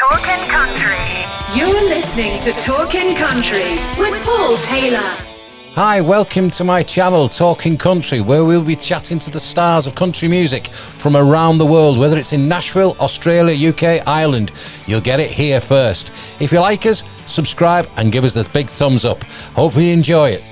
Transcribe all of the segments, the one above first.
Talkin' Country. You're listening to Talkin' Country with Paul Taylor. Hi, welcome to my channel, Talking Country, where we'll be chatting to the stars of country music from around the world, whether it's in Nashville, Australia, UK, Ireland. You'll get it here first. If you like us, subscribe and give us the big thumbs up. Hopefully you enjoy it.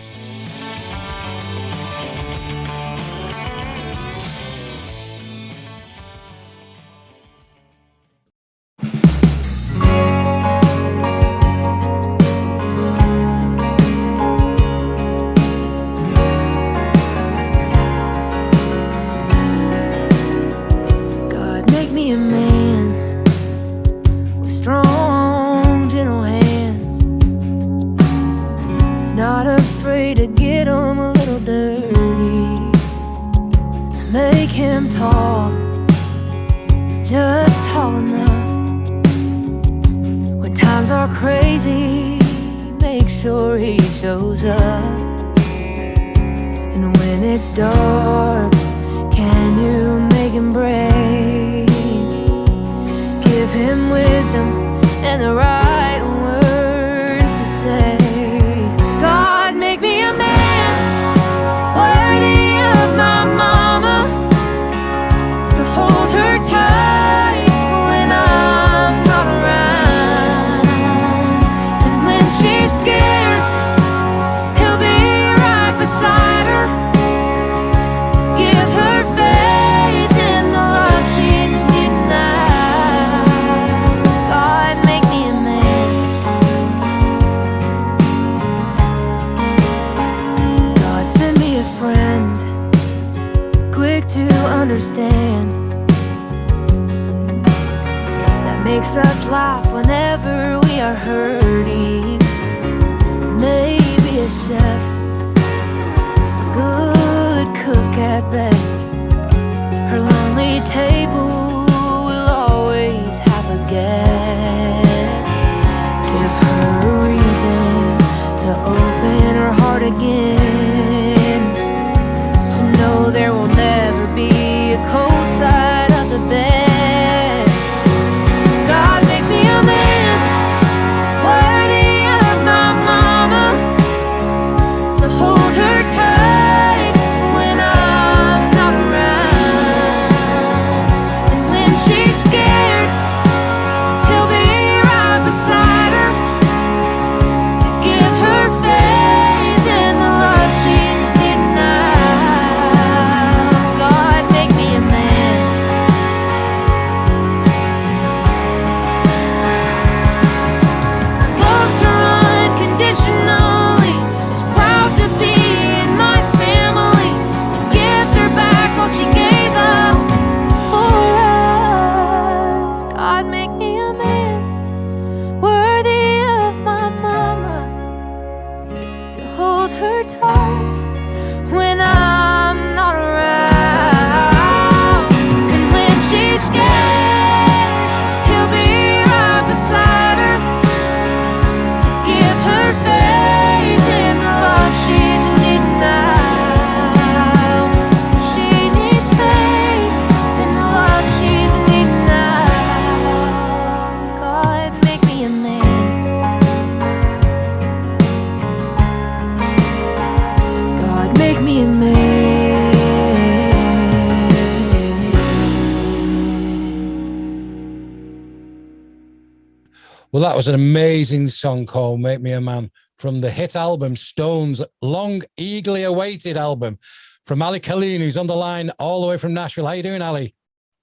Well, that was an amazing song called Make Me a Man from the hit album Stone's long, eagerly awaited album from Allie Colleen, who's on the line all the way from Nashville. How you doing, Allie?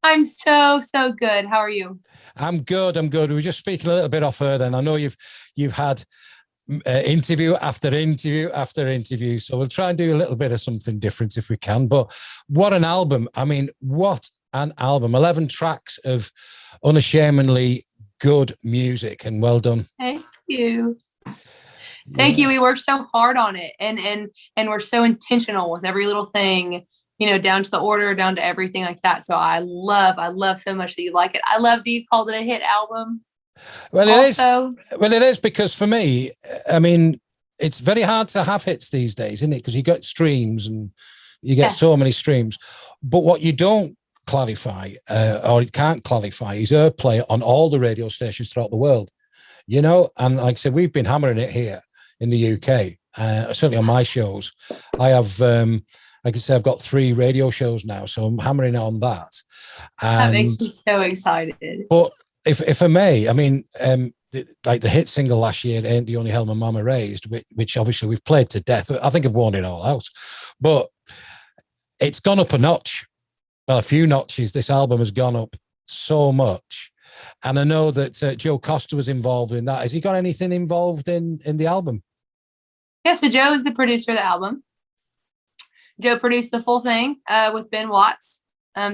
I'm so good. How are you? I'm good. We were just speaking a little bit off air then. I know you've had interview after interview after interview, so we'll try and do a little bit of something different if we can. But what an album. I mean, what an album. 11 tracks of unashamedly good music, and well done. Thank you. Thank you. We worked so hard on it, and we're so intentional with every little thing, you know, down to the order, down to everything like that. So I love so much that you like it. I love that you called it a hit album. Well, it is because for me, I mean, it's very hard to have hits these days, isn't it? Because you get streams and you get so many streams, but what you don't clarify, or it can't clarify, his airplay on all the radio stations throughout the world. You know, and like I said, we've been hammering it here in the UK. Certainly on my shows, I have, like I said, I've got 3 radio shows now, so I'm hammering on that. And, that makes me so excited. But if I may, I mean, like the hit single last year, "Ain't the Only Hell My Mama Raised," which obviously we've played to death. I think I've worn it all out, but it's gone up a notch. Well, a few notches. This album has gone up so much. And I know that Joe Costa was involved in that. Has he got anything involved in the album? Yeah, so Joe is the producer of the album. Joe produced the full thing with Ben Watts.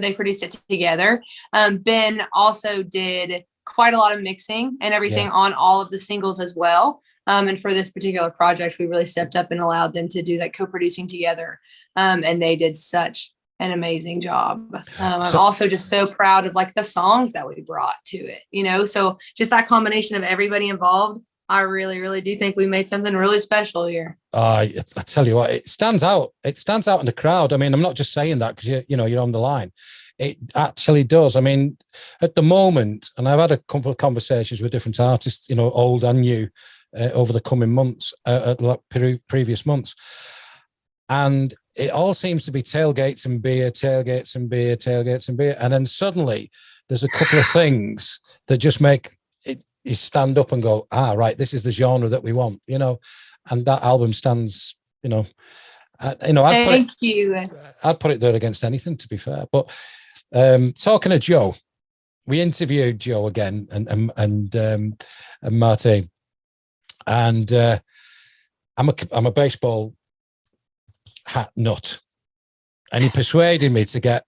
They produced it together. Ben also did quite a lot of mixing and everything on all of the singles as well. And for this particular project, we really stepped up and allowed them to do that co-producing together. And they did such an amazing job. I'm also just so proud of like the songs that we brought to it, you know, so just that combination of everybody involved, I really, really do think we made something really special here. I tell you what, it stands out. It stands out in the crowd. I mean, I'm not just saying that because you're on the line. It actually does. I mean, at the moment, and I've had a couple of conversations with different artists, you know, old and new, over the coming months, previous months. And it all seems to be tailgates and beer, tailgates and beer, tailgates and beer. And then suddenly there's a couple of things that just make it, you stand up and go, right, this is the genre that we want, you know, and that album stands, you know, I'd put it there against anything, to be fair. But talking to Joe, we interviewed Joe again and Martin, and I'm a baseball hat nut, and he persuaded me to get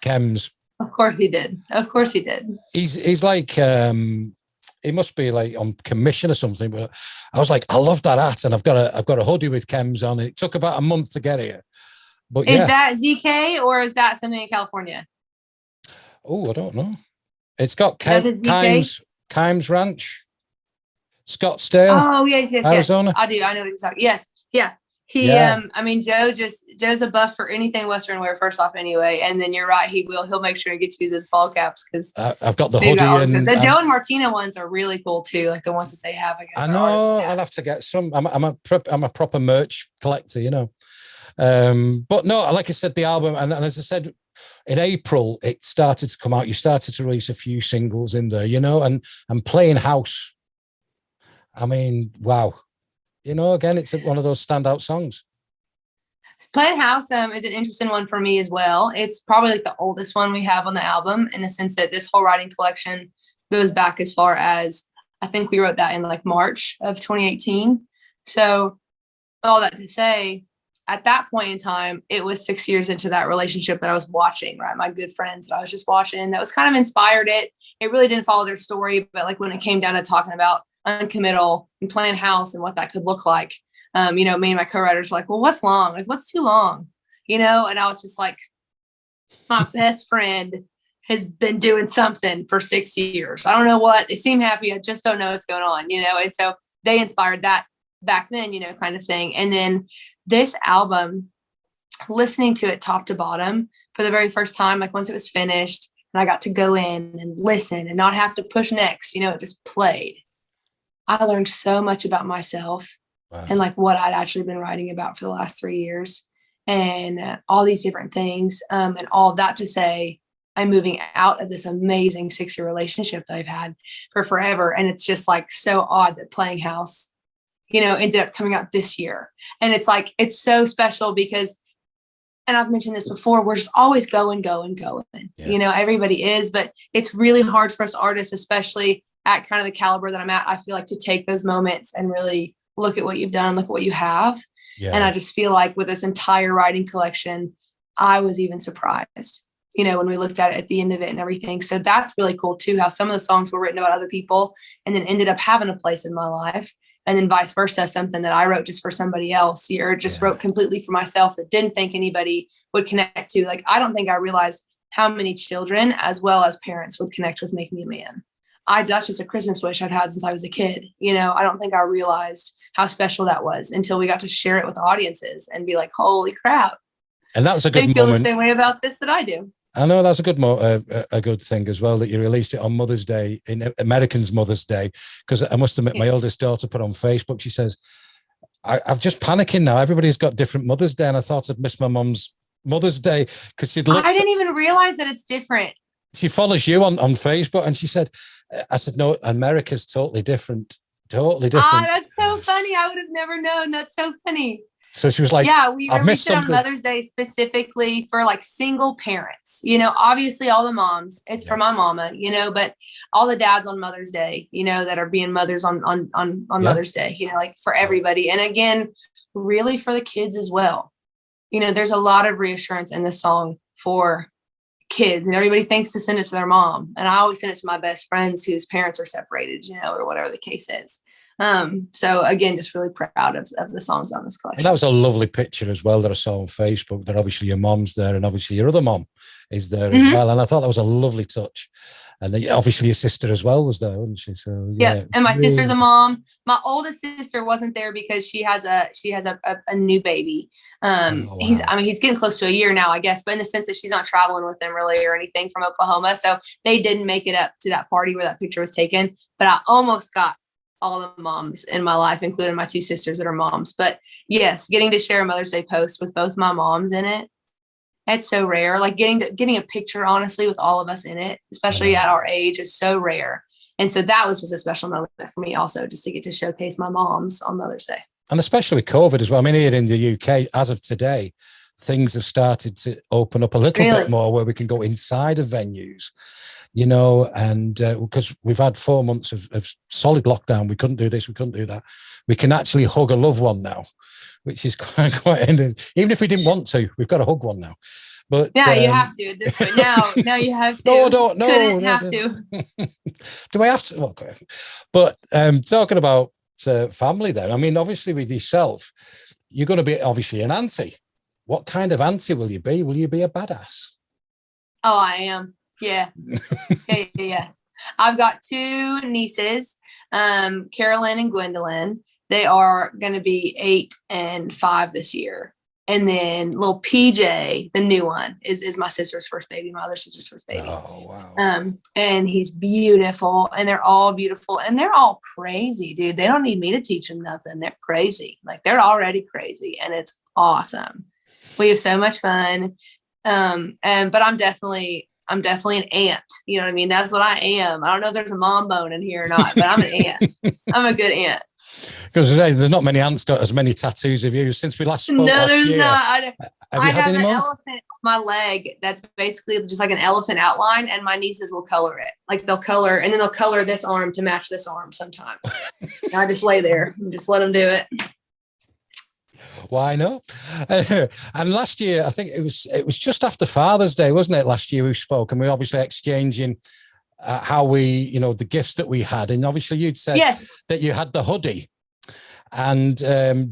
Chems. Of course he did. Of course he did. He's like he must be like on commission or something. But I was like, I love that hat, and I've got a hoodie with Chems on. It took about a month to get here. But is that ZK or is that something in California? Oh, I don't know. It's got Chems Ranch, Scottsdale. Oh yes, Arizona. Yes. I know what you're talking. Yes, yeah. I mean, Joe's a buff for anything Western wear, first off, anyway. And then you're right, he'll make sure to get you those ball caps because I've got the hoodie. The Joe and Martina ones are really cool too, like the ones that they have. I guess I know. I'll have to get some. I'm a proper merch collector, you know. But no, like I said, the album, and as I said, in April it started to come out. You started to release a few singles in there, you know, and Playing House. I mean, wow. You know, again, it's one of those standout songs. Playing House is an interesting one for me as well. It's probably like the oldest one we have on the album in the sense that this whole writing collection goes back as far as, I think we wrote that in like March of 2018. So all that to say, at that point in time, it was 6 years into that relationship that I was watching, right? My good friends that I was just watching, that was kind of inspired it. It really didn't follow their story, but like when it came down to talking about uncommittal and Playing House and what that could look like, me and my co-writers were like, well, what's long? Like, what's too long? You know? And I was just like, my best friend has been doing something for 6 years. I don't know what. They seem happy. I just don't know what's going on, you know? And so they inspired that back then, you know, kind of thing. And then this album, listening to it top to bottom for the very first time, like once it was finished and I got to go in and listen and not have to push next, you know, it just played. I learned so much about myself and like what I'd actually been writing about for the last 3 years and all these different things. And all that to say, I'm moving out of this amazing 6-year relationship that I've had for forever. And it's just like so odd that Playing House, you know, ended up coming out this year. And it's like, it's so special because, and I've mentioned this before, we're just always going. Yeah. You know, everybody is, but it's really hard for us artists, especially at kind of the caliber that I'm at, I feel like, to take those moments and really look at what you've done, look at what you have. Yeah. And I just feel like with this entire writing collection, I was even surprised, you know, when we looked at it at the end of it and everything. So that's really cool too, how some of the songs were written about other people and then ended up having a place in my life. And then vice versa, something that I wrote just for somebody else or just wrote completely for myself that didn't think anybody would connect to. Like, I don't think I realized how many children as well as parents would connect with Make Me a Man. That's just a Christmas wish I'd had since I was a kid. You know, I don't think I realized how special that was until we got to share it with audiences and be like, holy crap. And that's a good moment. They feel the same way about this that I do. I know that's a good a good thing as well that you released it on Mother's Day, in Americans Mother's Day, because I must admit my oldest daughter put on Facebook, she says, I'm just panicking now. Everybody's got different Mother's Day, and I thought I'd miss my mum's Mother's Day because she'd looked. I didn't even realize that it's different. She follows you on Facebook, and she said, I said, no, America's totally different. Totally different. Ah, that's so funny. I would have never known. That's so funny. So she was like, yeah, we released it on something. Mother's Day specifically for like single parents, you know, obviously all the moms, it's for my mama, you know, but all the dads on Mother's Day, you know, that are being mothers on Mother's Day, you know, like for everybody. And again, really for the kids as well. You know, there's a lot of reassurance in this song for kids, and everybody thinks to send it to their mom. And I always send it to my best friends whose parents are separated, you know, or whatever the case is. So again, just really proud of the songs on this collection. And that was a lovely picture as well that I saw on Facebook, that obviously your mom's there and obviously your other mom is there as well. And I thought that was a lovely touch. And then obviously your sister as well was there, wasn't she? So yeah. And my sister's a mom. My oldest sister wasn't there because she has a new baby. Wow. He's getting close to a year now, I guess, but in the sense that she's not traveling with them really or anything from Oklahoma. So they didn't make it up to that party where that picture was taken, but I almost got all the moms in my life, including my two sisters that are moms. But yes, getting to share a Mother's Day post with both my moms in it, it's so rare. Like getting a picture, honestly, with all of us in it, especially at our age, is so rare. And so that was just a special moment for me also, just to get to showcase my moms on Mother's Day. And especially with COVID as well. I mean, here in the UK, as of today, things have started to open up a little bit more where we can go inside of venues, you know, and because we've had 4 months of solid lockdown, we couldn't do this, we couldn't do that. We can actually hug a loved one now, which is quite even if we didn't want to, we've got to hug one now. But yeah, you have to at this point. Now you have to. Couldn't have to. Do I have to? Okay. But talking about family then, I mean, obviously with yourself, you're going to be obviously an auntie. What kind of auntie will you be? Will you be a badass? Oh, I am. Yeah. Yeah. I've got two nieces, Carolyn and Gwendolyn. They are going to be 8 and 5 this year. And then little PJ, the new one, is my sister's first baby, my other sister's first baby. Oh, wow. And he's beautiful, and they're all beautiful, and they're all crazy, dude. They don't need me to teach them nothing. They're crazy. Like, they're already crazy, and it's awesome. We have so much fun. But I'm definitely an aunt. You know what I mean? That's what I am. I don't know if there's a mom bone in here or not, but I'm an aunt. I'm a good aunt. Because there's not many aunts got as many tattoos of you since we last spoke. No, there's not. I have an elephant on my leg that's basically just like an elephant outline, and my nieces will color it. Like they'll color, and then they'll color this arm to match this arm sometimes. And I just lay there and just let them do it. Why not? And last year, I think it was just after Father's Day, wasn't it? Last year we spoke, and we obviously exchanging how we, you know, the gifts that we had, and obviously you'd said that you had the hoodie and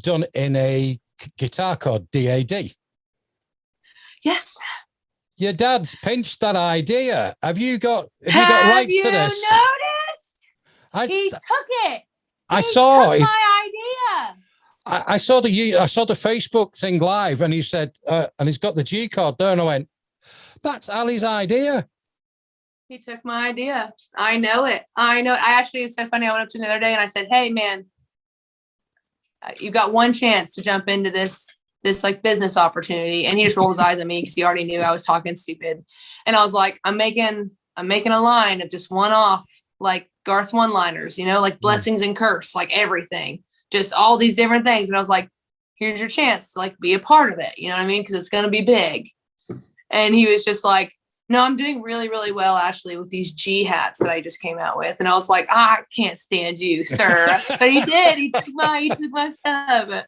done in a guitar chord DAD. Yes. Your dad's pinched that idea. Have you got rights to this? Noticed? He took it. I saw my idea. I saw the Facebook thing live, and he said, and he's got the G chord there, and I went, "That's Allie's idea." He took my idea. I know it. I actually, it's so funny. I went up to him the other day and I said, "Hey, man, you got one chance to jump into this like business opportunity." And he just rolled his eyes at me because he already knew I was talking stupid. And I was like, I'm making a line of just one-off, like Garth one-liners, you know, like blessings and curse, like everything, just all these different things. And I was like, here's your chance to like be a part of it. You know what I mean? Because it's going to be big. And he was just like, "No, I'm doing really, really well, actually, with these G hats that I just came out with." And I was like, "I can't stand you, sir." But he did. He took my stuff.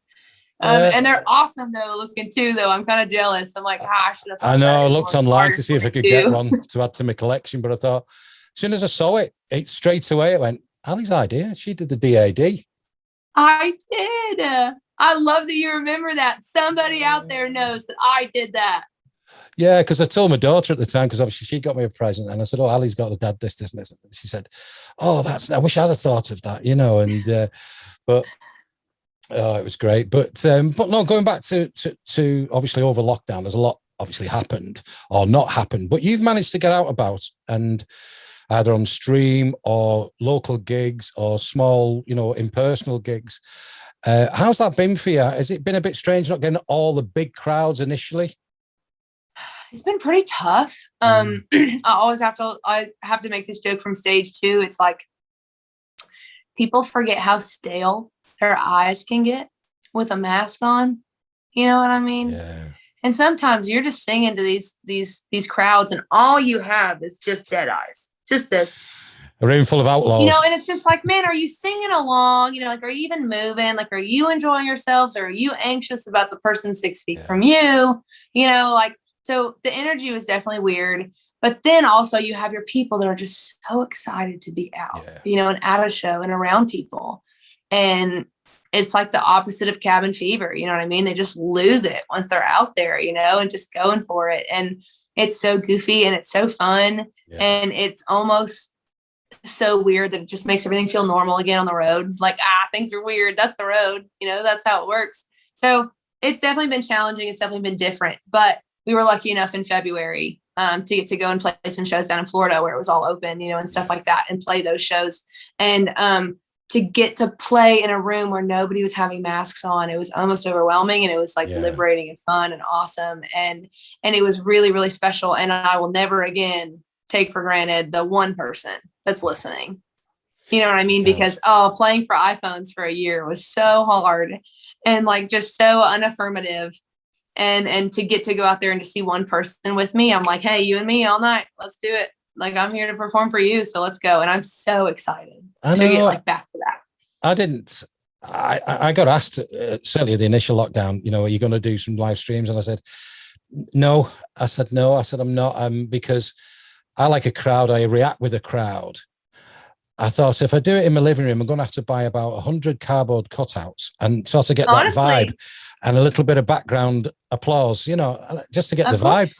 And they're awesome, though, looking too, though. I'm kind of jealous. I'm like, gosh. I know. I looked online to see if I could get one to add to my collection. But I thought, as soon as I saw it straight away, it went, Allie's idea. She did the DAD. I did. I love that you remember that. Somebody out there knows that I did that. Yeah, because I told my daughter at the time, because obviously she got me a present, and I said, "Oh, Allie's got a dad this, and this." And she said, "Oh, I wish I'd have thought of that, you know." And but it was great. But no, going back to obviously over lockdown, there's a lot obviously happened or not happened, but you've managed to get out about and either on stream or local gigs or small, impersonal gigs. How's that been for you? Has it been a bit strange not getting all the big crowds initially? It's been pretty tough. I have to make this joke from stage too. It's like people forget how stale their eyes can get with a mask on. You know what I mean? Yeah. And sometimes you're just singing to these crowds and all you have is just dead eyes. Just this. A room full of outlaws. And it's just like, man, are you singing along? Like, are you even moving? Like, are you enjoying yourselves? Or are you anxious about the person 6 feet from you? So the energy was definitely weird. But then also you have your people that are just so excited to be out, and at a show and around people. And it's like the opposite of cabin fever. You know what I mean? They just lose it once they're out there, and just going for it. And it's so goofy and it's so fun. Yeah. And it's almost so weird that it just makes everything feel normal again on the road. Like, things are weird. That's the road. That's how it works. So it's definitely been challenging. It's definitely been different. But we were lucky enough in February to get to go and play some shows down in Florida where it was all open, and stuff like that, and play those shows. And to get to play in a room where nobody was having masks on, it was almost overwhelming, and it was like liberating and fun and awesome. And it was really, really special. And I will never again take for granted the one person that's listening. You know what I mean? Because playing for iPhones for a year was so hard and like just so unaffirmative. And to get to go out there and to see one person with me, I'm like, hey, you and me all night. Let's do it. Like, I'm here to perform for you. So let's go. And I'm so excited to get back to that. I got asked, certainly the initial lockdown, are you going to do some live streams? And I said, no. I said, I'm not. Because I like a crowd. I react with a crowd. I thought if I do it in my living room, I'm going to have to buy about 100 cardboard cutouts and sort of get that vibe and a little bit of background applause, just to get the vibe.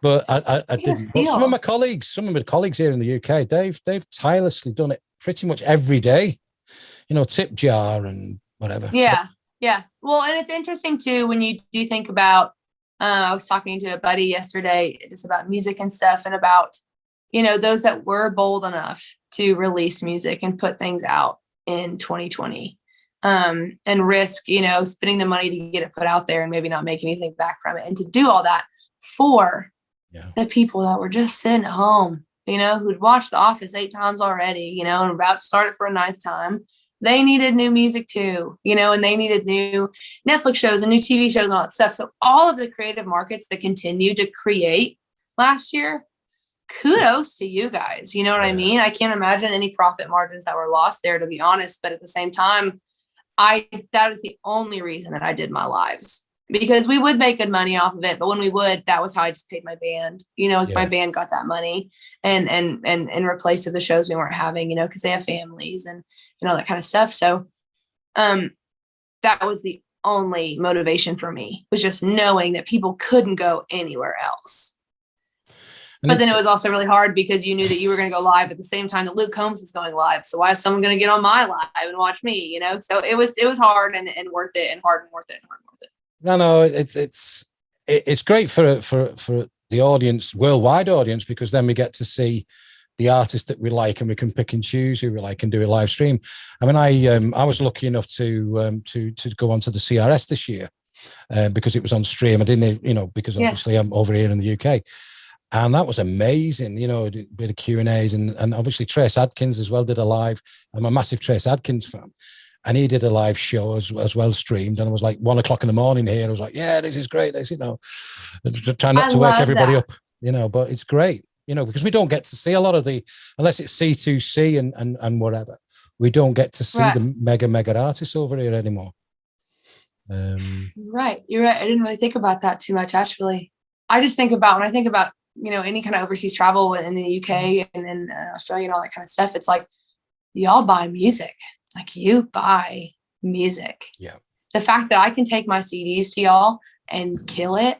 But I didn't. But some of my colleagues here in the UK, they've tirelessly done it pretty much every day. Tip jar and whatever. Yeah. Yeah. Well, and it's interesting too, when you do think about, I was talking to a buddy yesterday just about music and stuff, and about, those that were bold enough to release music and put things out in 2020, and risk, spending the money to get it put out there and maybe not make anything back from it. And to do all that for the people that were just sitting at home, who'd watched The Office 8 times already, and about to start it for a 9th time. They needed new music too, and they needed new Netflix shows and new TV shows and all that stuff. So all of the creative markets that continued to create last year, kudos to you guys. You know what I mean? I can't imagine any profit margins that were lost there, to be honest. But at the same time, that is the only reason that I did my lives, because we would make good money off of it. But when we would, that was how I just paid my band. My band got that money and in replace of the shows we weren't having, because they have families and all that kind of stuff. So that was the only motivation for me, was just knowing that people couldn't go anywhere else. But then it was also really hard because you knew that you were going to go live at the same time that Luke Combs was going live. So why is someone going to get on my live and watch me? So it was hard and worth it, and hard and worth it and hard and worth it. No, it's great for the audience, worldwide audience, because then we get to see the artists that we like, and we can pick and choose who we like and do a live stream. I mean, I was lucky enough to go onto the CRS this year because it was on stream. I didn't, because obviously I'm over here in the UK. And that was amazing, a bit of Q&As, and obviously Trace Adkins as well did a live. I'm a massive Trace Adkins fan, and he did a live show as well streamed. And it was like 1 o'clock in the morning here. I was like, yeah, this is great. This, trying not to wake everybody up, but it's great, because we don't get to see a lot of unless it's C2C and whatever, we don't get to see the mega artists over here anymore. Right. You're right. I didn't really think about that too much, actually. I just think about, when I think about, any kind of overseas travel in the UK and in Australia and all that kind of stuff, it's like, y'all buy music. Like, you buy music. Yeah. The fact that I can take my CDs to y'all and kill it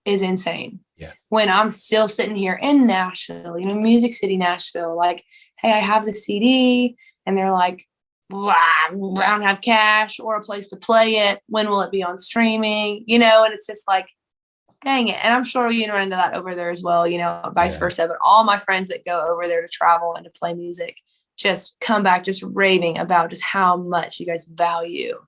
is insane. Yeah. When I'm still sitting here in Nashville, Music City, Nashville, like, hey, I have the CD, and they're like, blah, I don't have cash or a place to play it. When will it be on streaming? And it's just like, Dang it. And I'm sure you run into that over there as well, vice Yeah. versa. But all my friends that go over there to travel and to play music just come back just raving about just how much you guys value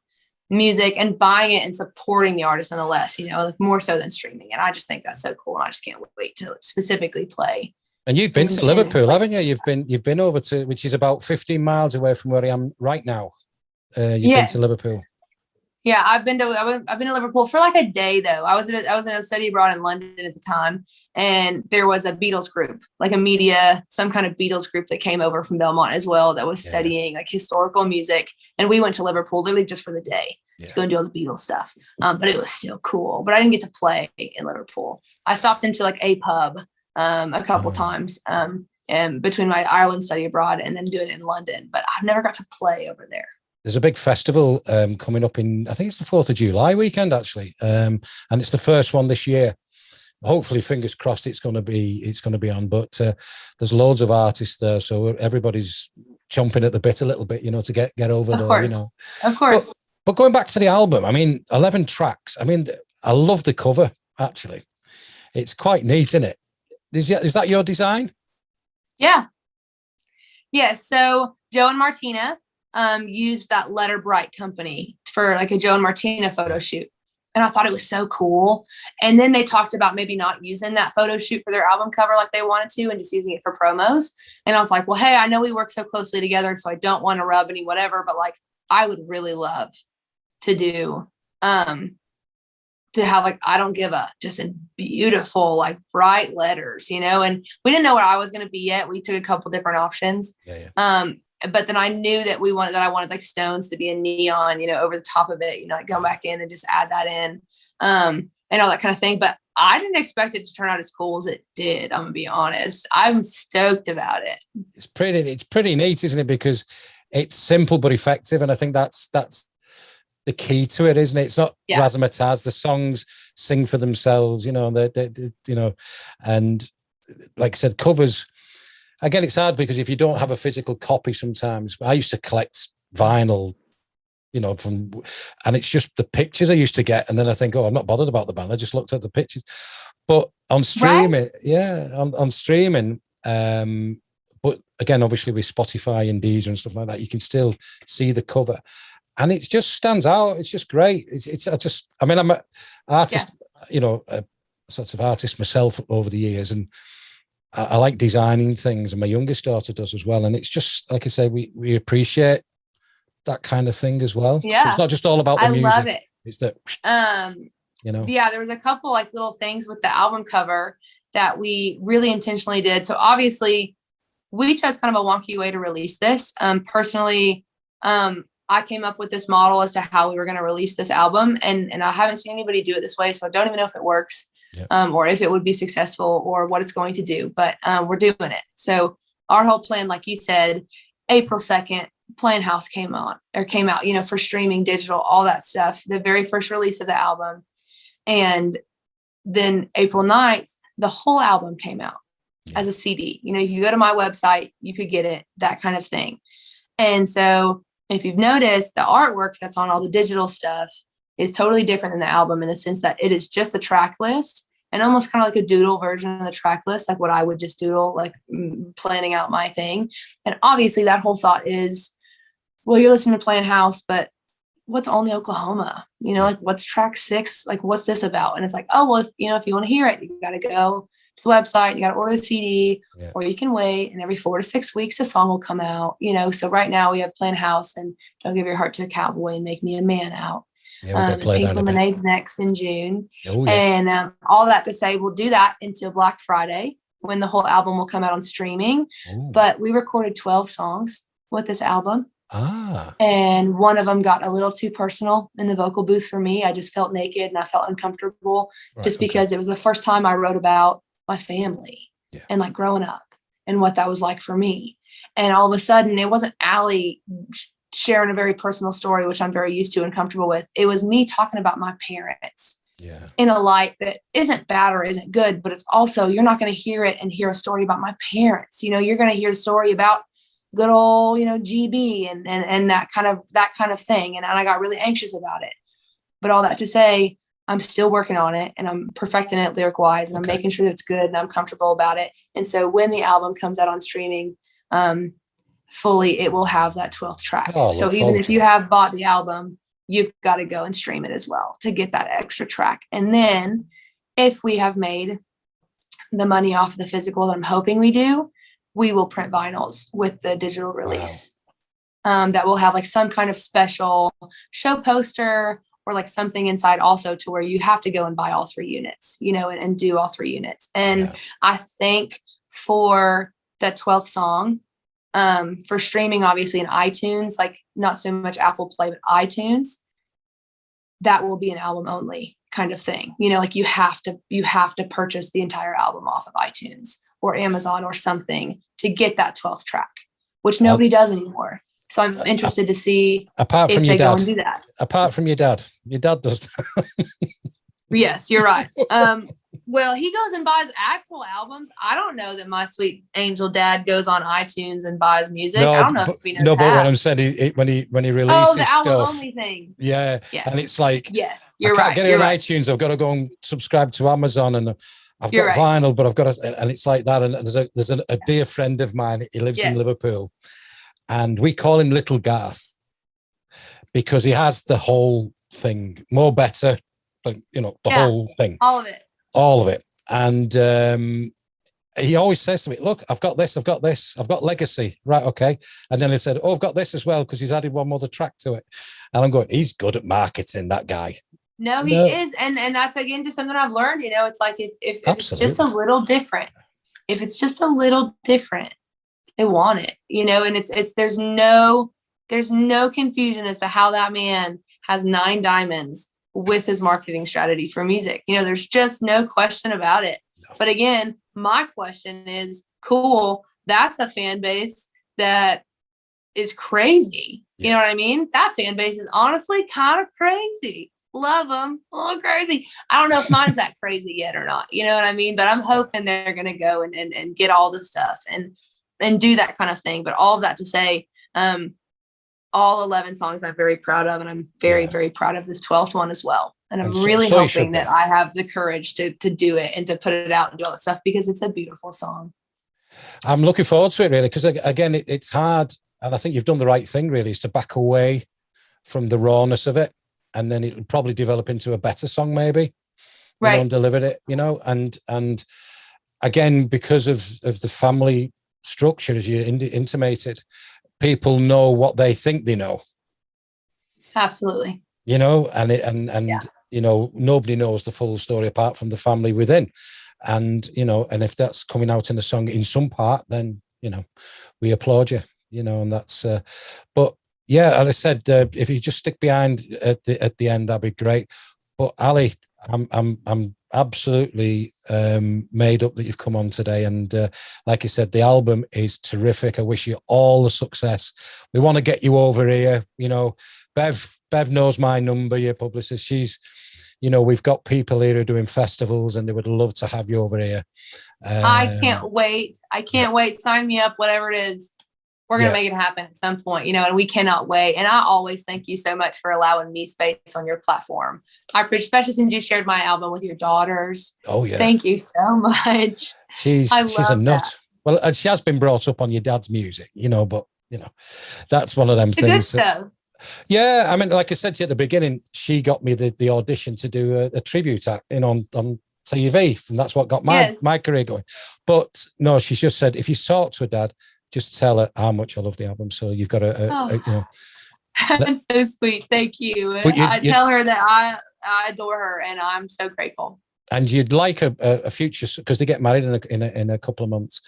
music and buying it and supporting the artist nonetheless, like more so than streaming. And I just think that's so cool. And I just can't wait to specifically play. And you've been to Liverpool, haven't you? You've been over to, which is about 15 miles away from where I am right now. You've been to Liverpool. Yeah, I've been to Liverpool for like a day though. I was in a study abroad in London at the time, and there was a Beatles group, like some kind of Beatles group that came over from Belmont as well that was studying like historical music, and we went to Liverpool literally just for the day to go and do all the Beatles stuff. But it was still cool. But I didn't get to play in Liverpool. I stopped into like a pub a couple times and between my Ireland study abroad and then doing it in London, but I've never got to play over there. There's a big festival coming up I think it's the 4th of July weekend, actually. And it's the first one this year. Hopefully, fingers crossed, it's going to be on. But there's loads of artists there. So everybody's chomping at the bit a little bit, to get over there. Of course. But going back to the album, I mean, 11 tracks. I mean, I love the cover, actually. It's quite neat, isn't it? Is that your design? Yeah. Yeah. So Joe and Martina used that Letter Bright company for like a Joe and Martina photo shoot. And I thought it was so cool. And then they talked about maybe not using that photo shoot for their album cover like they wanted to and just using it for promos. And I was like, well, hey, I know we work so closely together, so I don't want to rub any whatever, but like I would really love to do to have like I Don't Give a just in beautiful like bright letters, and we didn't know what I was going to be yet. We took a couple different options. But then I knew that I wanted like stones to be in neon, over the top of it, like go back in and just add that in, and all that kind of thing. But I didn't expect it to turn out as cool as it did. I'm gonna be honest. I'm stoked about it. It's pretty neat, isn't it? Because it's simple but effective, and I think that's the key to it, isn't it? It's not razzmatazz. The songs sing for themselves, they and like I said, covers. Again, it's hard because if you don't have a physical copy sometimes, I used to collect vinyl, and it's just the pictures I used to get. And then I think, I'm not bothered about the band. I just looked at the pictures. But on streaming, on streaming, but again, obviously with Spotify and Deezer and stuff like that, you can still see the cover. And it just stands out. It's just great. I'm an artist, a sort of artist myself over the years. And I like designing things, and my youngest daughter does as well. And it's just, like I say, we appreciate that kind of thing as well. Yeah. So it's not just all about the music. I love it. It's that, Yeah, there was a couple like little things with the album cover that we really intentionally did. So obviously we chose kind of a wonky way to release this. Personally, I came up with this model as to how we were going to release this album, and I haven't seen anybody do it this way. So I don't even know if it works. Or if it would be successful or what it's going to do, but we're doing it. So our whole plan, like you said, April 2nd, Playing House came out, for streaming, digital, all that stuff, the very first release of the album. And then April 9th, the whole album came out as a CD. You go to my website, you could get it, that kind of thing. And so if you've noticed, the artwork that's on all the digital stuff is totally different than the album in the sense that it is just the track list and almost kind of like a doodle version of the track list, like what I would just doodle, like planning out my thing. And obviously that whole thought is, well, you're listening to Playing House, but what's Only Oklahoma? Like what's track 6? Like what's this about? And it's like, oh, well, if you want to hear it, you got to go to the website, you got to order the CD, or you can wait. And every 4 to 6 weeks, a song will come out, So right now we have Playing House and Don't Give Your Heart to a Cowboy and Make Me a Man out. Pink Lemonade's next in June. And all that to say, we'll do that until Black Friday when the whole album will come out on streaming. But we recorded 12 songs with this album. And one of them got a little too personal in the vocal booth for me. I just felt naked and I felt uncomfortable because it was the first time I wrote about my family and like growing up and what that was like for me. And all of a sudden it wasn't Allie sharing a very personal story, which I'm very used to and comfortable with. It was me talking about my parents in a light that isn't bad or isn't good, but it's also, you're not going to hear it and hear a story about my parents. You're going to hear a story about good old, GB and that kind of thing. And I got really anxious about it. But all that to say, I'm still working on it and I'm perfecting it lyric wise, and I'm making sure that it's good and I'm comfortable about it. And so when the album comes out on streaming, fully, it will have that 12th track. So even if you have bought the album, you've got to go and stream it as well to get that extra track. And then if we have made the money off of the physical that I'm hoping we do, we will print vinyls with the digital release. That will have like some kind of special show poster or like something inside also, to where you have to go and buy all 3 units, you know, and do all 3 units. And I think for that 12th song, for streaming, obviously in iTunes, like not so much Apple Play, but iTunes, that will be an album only kind of thing. You know, like you have to purchase the entire album off of iTunes or Amazon or something to get that 12th track, which nobody does anymore. So I'm interested to see apart from if your they dad, go and do that. Apart from your dad does. Yes, you're right. Well, he goes and buys actual albums. I don't know that my sweet angel dad goes on iTunes and buys music. I don't know if he knows that. But what I'm saying, when he releases the album stuff, only thing. Yeah, and it's like, yes, I can't get it on iTunes. I've got to go and subscribe to Amazon, and I've got vinyl, but I've got to, and it's like that. And there's a dear friend of mine. He lives in Liverpool, and we call him Little Garth because he has the whole thing, more better, you know, the whole thing, all of it. And he always says to me, look, I've got this, I've got Legacy, right? Okay. And then he said, oh, I've got this as well, because he's added one more track to it. And I'm going, he's good at marketing, that guy. No, he is. And that's, again, just something I've learned. You know, it's like if it's just a little different, they want it, you know. And it's there's no confusion as to how that man has 9 diamonds with his marketing strategy for music. You know, there's just no question about it. No. But again, my question is, cool, that's a fan base that is crazy. You know what I mean? That fan base is honestly kind of crazy. Love them, a little crazy. I don't know if mine's that crazy yet or not. You know what I mean? But I'm hoping they're going to go and get all the stuff and do that kind of thing. But all of that to say, all 11 songs I'm very proud of, and I'm very, very proud of this 12th one as well. And I'm really hoping that I have the courage to do it and to put it out and do all that stuff, because it's a beautiful song. I'm looking forward to it, really, because again, it's hard, and I think you've done the right thing, really, is to back away from the rawness of it, and then it'll probably develop into a better song, maybe. Right. And delivered it, you know, and again, because of the family structure, as you intimated, people know what they think they know. Absolutely. You know, and you know, nobody knows the full story apart from the family within. And, you know, and if that's coming out in a song in some part, then, you know, we applaud you, you know, and that's, but yeah, as I said, if you just stick behind at the end, that'd be great. But Allie, I'm absolutely made up that you've come on today, and like you said, the album is terrific. I wish you all the success. We want to get you over here. You know, Bev knows my number, your publicist. She's, you know, we've got people here who are doing festivals, and they would love to have you over here. I can't wait. Sign me up, whatever it is. We're going to make it happen at some point, you know, and we cannot wait. And I always thank you so much for allowing me space on your platform. I appreciate, especially since you shared my album with your daughters. Oh, yeah. Thank you so much. She's a nut. That. Well, and she has been brought up on your dad's music, you know, but, you know, that's one of them things. Good stuff. Yeah. I mean, like I said to you at the beginning, she got me the audition to do a tribute act on TV. And that's what got my career going. But no, she just said, if you talk to her dad, just tell her how much I love the album. So you've got you know. That's so sweet. Thank you. I tell her that I adore her, and I'm so grateful. And you'd like a future, because they get married in a couple of months,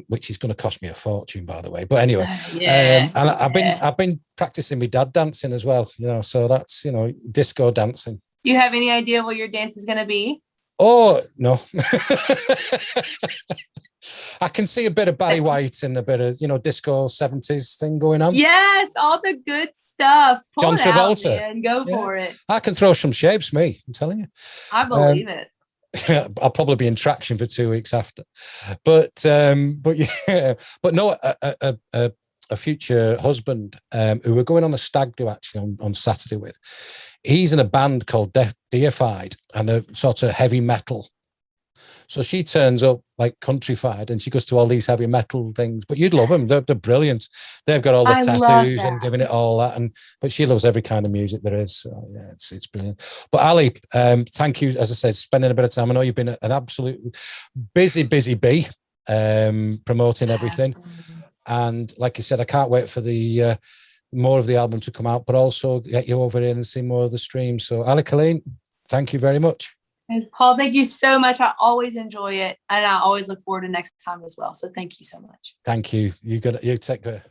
which is going to cost me a fortune, by the way. But anyway, and I've been practicing my dad dancing as well. You know, so that's, you know, disco dancing. Do you have any idea what your dance is going to be? Oh no. I can see a bit of Barry White and a bit of, you know, disco 70s thing going on. Yes, all the good stuff. Pull John it Travolta. out, man. Go for it. I can throw some shapes, me. I'm telling you. I believe it. I'll probably be in traction for 2 weeks after. But yeah, but no, a future husband who we're going on a stag do actually on Saturday with. He's in a band called Deified and a sort of heavy metal. So she turns up like countrified and she goes to all these heavy metal things, but you'd love them. They're brilliant. They've got all the tattoos and giving it all that. But she loves every kind of music there is. So yeah, it's brilliant. But Allie, thank you, as I said, spending a bit of time. I know you've been an absolute busy bee promoting everything. And like you said, I can't wait for the more of the album to come out, but also get you over here and see more of the streams. So Allie, Colleen, thank you very much. And Paul, thank you so much. I always enjoy it, and I always look forward to next time as well. So thank you so much. Thank you. You take care.